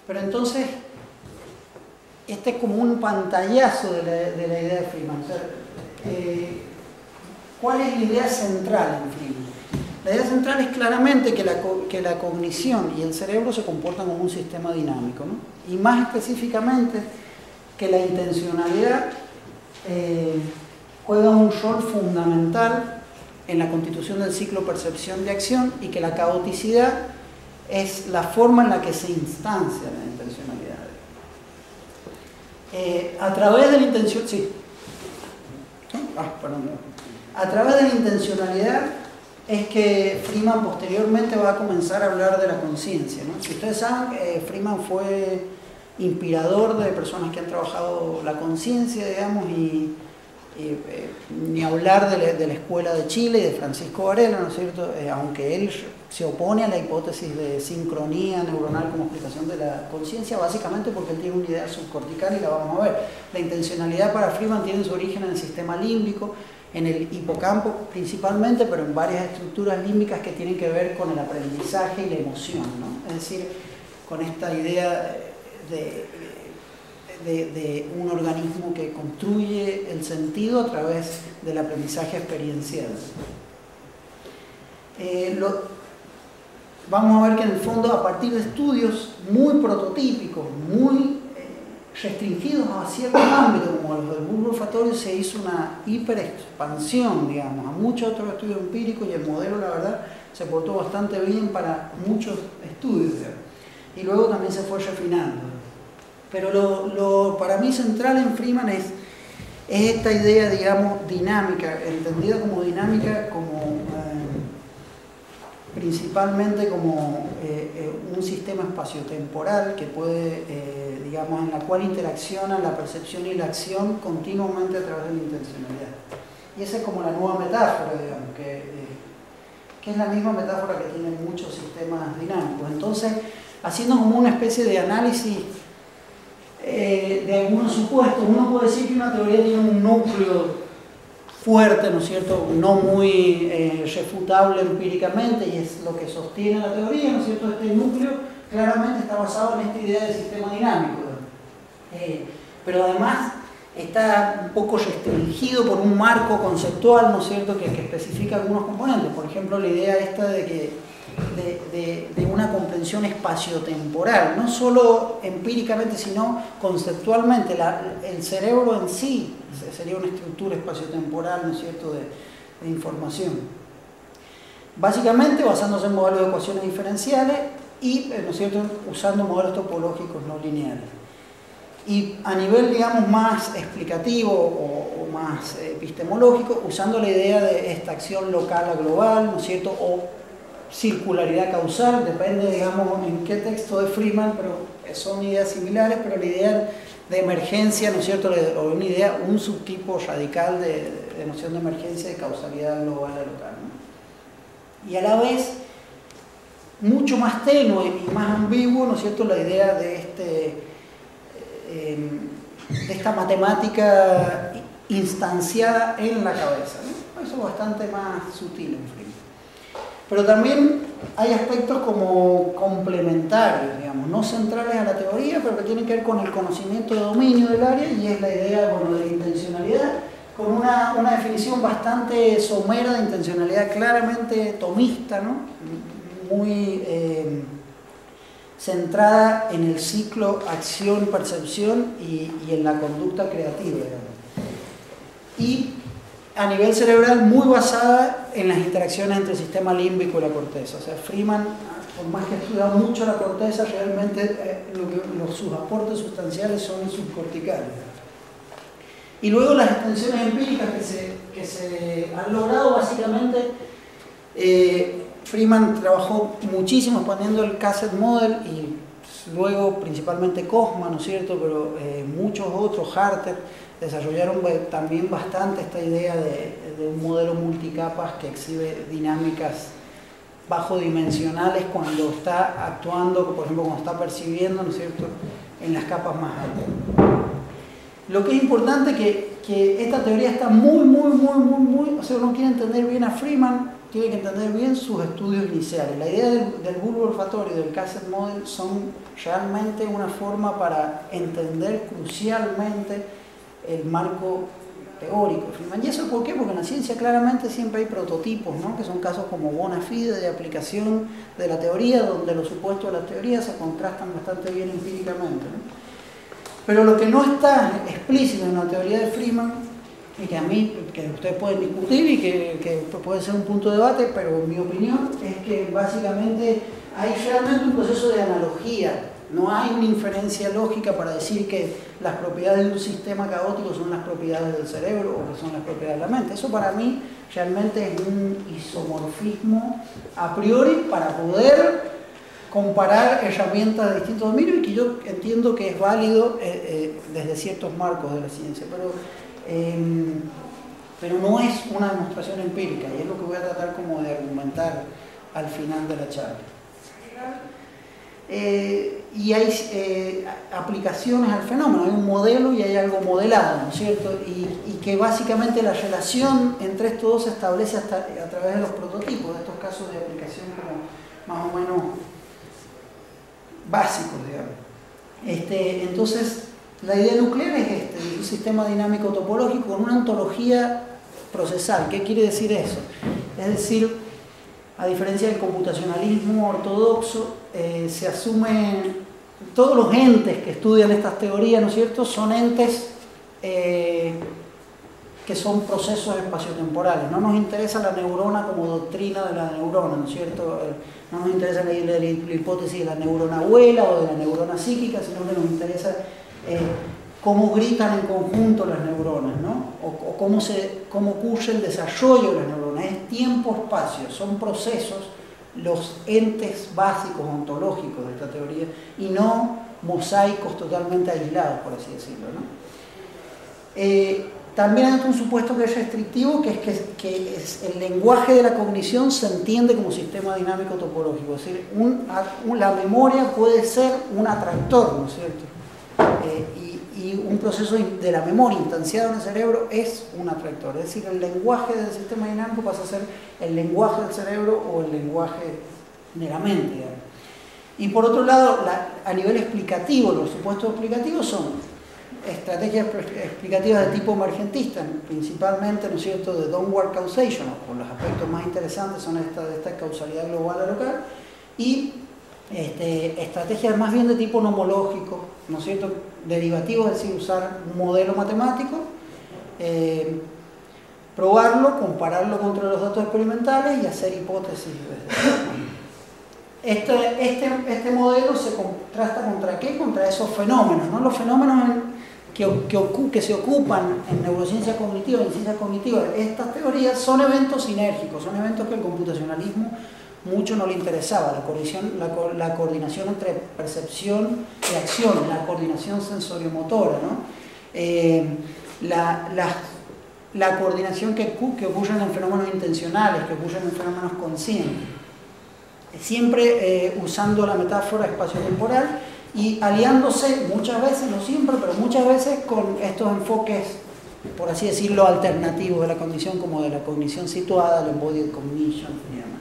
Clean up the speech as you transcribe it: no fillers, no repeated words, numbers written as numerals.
Pero entonces, este es como un pantallazo de la idea de Freeman. O sea, ¿cuál es la idea central en Freeman? La idea central es claramente que la cognición y el cerebro se comportan como un sistema dinámico, ¿no? Y más específicamente que la intencionalidad juega un rol fundamental en la constitución del ciclo percepción de acción y que la caoticidad es la forma en la que se instancia la intencionalidad. A través de la intención, sí. A través de la intencionalidad es que Freeman posteriormente va a comenzar a hablar de la conciencia, ¿no? Si ustedes saben, Freeman fue inspirador de personas que han trabajado la conciencia, digamos, y ni hablar de la Escuela de Chile y de Francisco Varela, ¿no es cierto? Aunque él se opone a la hipótesis de sincronía neuronal como explicación de la conciencia, básicamente porque él tiene una idea subcortical y la vamos a ver. La intencionalidad para Freeman tiene su origen en el sistema límbico, en el hipocampo principalmente, pero en varias estructuras límbicas que tienen que ver con el aprendizaje y la emoción, ¿no? Es decir, con esta idea de un organismo que construye el sentido a través del aprendizaje experiencial. Vamos a ver que en el fondo, a partir de estudios muy prototípicos, muy restringidos a ciertos ámbitos, como los del bulbo olfatorio, se hizo una hiperexpansión, digamos, a muchos otros estudios empíricos, y el modelo, la verdad, se portó bastante bien para muchos estudios, digamos. Y luego también se fue refinando. Pero lo para mí central en Freeman es esta idea, digamos, dinámica, entendida como dinámica, como principalmente como un sistema espaciotemporal que puede, digamos, en la cual interacciona la percepción y la acción continuamente a través de la intencionalidad. Y esa es como la nueva metáfora, digamos, que es la misma metáfora que tienen muchos sistemas dinámicos. Entonces, haciendo como una especie de análisis de algunos supuestos, uno puede decir que una teoría tiene un núcleo fuerte, ¿no es cierto?, no muy refutable empíricamente, y es lo que sostiene la teoría, ¿no es cierto? Este núcleo claramente está basado en esta idea de sistema dinámico, pero además está un poco restringido por un marco conceptual, ¿no es cierto?, que especifica algunos componentes. Por ejemplo, la idea esta de una comprensión espaciotemporal, no solo empíricamente, sino conceptualmente. El cerebro en sí sería una estructura espaciotemporal, ¿no es cierto?, de información. Básicamente basándose en modelos de ecuaciones diferenciales y, ¿no es cierto?, usando modelos topológicos no lineales. Y a nivel, digamos, más explicativo o más epistemológico, usando la idea de esta acción local a global, ¿no es cierto?, o circularidad causal, depende, digamos, en qué texto de Freeman, pero son ideas similares, pero la idea de emergencia, ¿no es cierto?, o una idea, un subtipo radical de noción de emergencia de causalidad global a local, ¿no? Y a la vez, mucho más tenue y más ambiguo, ¿no es cierto?, la idea de esta matemática instanciada en la cabeza, ¿no? Eso es bastante más sutil en Freeman. Pero también hay aspectos como complementarios, digamos, no centrales a la teoría, pero que tienen que ver con el conocimiento de dominio del área, y es la idea, bueno, de la intencionalidad, con una definición bastante somera de intencionalidad, claramente tomista, ¿no?, muy centrada en el ciclo acción-percepción y en la conducta creativa, digamos. Y a nivel cerebral muy basada en las interacciones entre el sistema límbico y la corteza. O sea, Freeman, por más que ha estudiado mucho la corteza, realmente sus aportes sustanciales son subcorticales. Y luego las extensiones empíricas que se han logrado, básicamente, Freeman trabajó muchísimo expandiendo el cassette model, y luego principalmente Cosma, ¿no es cierto?, pero muchos otros, Harter, desarrollaron también bastante esta idea de un modelo multicapas que exhibe dinámicas bajodimensionales cuando está actuando, por ejemplo, cuando está percibiendo, ¿no es cierto?, en las capas más altas. Lo que es importante es que esta teoría está muy, o sea, uno quiere entender bien a Freeman, tiene que entender bien sus estudios iniciales. La idea del bulbo olfatorio y del cassette model son realmente una forma para entender crucialmente el marco teórico de Friedman. ¿Y eso por qué? Porque en la ciencia claramente siempre hay prototipos, ¿no? Que son casos como bona fide de aplicación de la teoría, donde los supuestos de la teoría se contrastan bastante bien empíricamente, ¿no? Pero lo que no está explícito en la teoría de Friedman, y que ustedes pueden discutir y que puede ser un punto de debate, pero en mi opinión es que básicamente hay realmente un proceso de analogía. No hay una inferencia lógica para decir que las propiedades de un sistema caótico son las propiedades del cerebro o que son las propiedades de la mente. Eso para mí realmente es un isomorfismo a priori para poder comparar herramientas de distintos dominios y que yo entiendo que es válido desde ciertos marcos de la ciencia, pero no es una demostración empírica y es lo que voy a tratar como de argumentar al final de la charla. Y hay aplicaciones al fenómeno, hay un modelo y hay algo modelado, ¿no es cierto? Y que básicamente la relación entre estos dos se establece a través de los prototipos, de estos casos de aplicación como más o menos básicos, digamos. Entonces, la idea nuclear es un sistema dinámico topológico con una ontología procesal. ¿Qué quiere decir eso? Es decir, a diferencia del computacionalismo ortodoxo, se asumen todos los entes que estudian estas teorías, ¿no es cierto?, son entes que son procesos espaciotemporales. No nos interesa la neurona como doctrina de la neurona, ¿no es cierto? No nos interesa la hipótesis de la neurona abuela o de la neurona psíquica, sino que nos interesa cómo gritan en conjunto las neuronas, ¿no? O cómo ocurre el desarrollo de las neuronas. Es tiempo-espacio, son procesos, los entes básicos ontológicos de esta teoría, y no mosaicos totalmente aislados, por así decirlo, ¿no? También hay un supuesto que es restrictivo, que es el lenguaje de la cognición se entiende como sistema dinámico topológico, es decir, la memoria puede ser un atractor, ¿no es cierto? Y un proceso de la memoria instanciado en el cerebro es un atractor, es decir, el lenguaje del sistema dinámico pasa a ser el lenguaje del cerebro o el lenguaje de la mente, digamos. Y por otro lado, a nivel explicativo, los supuestos explicativos son estrategias explicativas de tipo emergentista, principalmente, ¿no es cierto?, de downward causation, o los aspectos más interesantes son de esta causalidad global a local, y estrategias más bien de tipo nomológico, ¿no es cierto?, derivativos, es decir, usar un modelo matemático, probarlo, compararlo contra los datos experimentales y hacer hipótesis. Este modelo se contrasta ¿contra qué? Contra esos fenómenos, ¿no? Los fenómenos que se ocupan en neurociencia cognitiva y en ciencia cognitiva, estas teorías son eventos sinérgicos, son eventos que el computacionalismo mucho no le interesaba, la coordinación entre percepción y acción, la coordinación sensoriomotora, ¿no? La coordinación que ocurre en fenómenos intencionales, que ocurren en fenómenos conscientes, siempre usando la metáfora espaciotemporal y aliándose muchas veces, no siempre, pero muchas veces con estos enfoques, por así decirlo, alternativos de la cognición, como de la cognición situada, el embodied cognition y demás.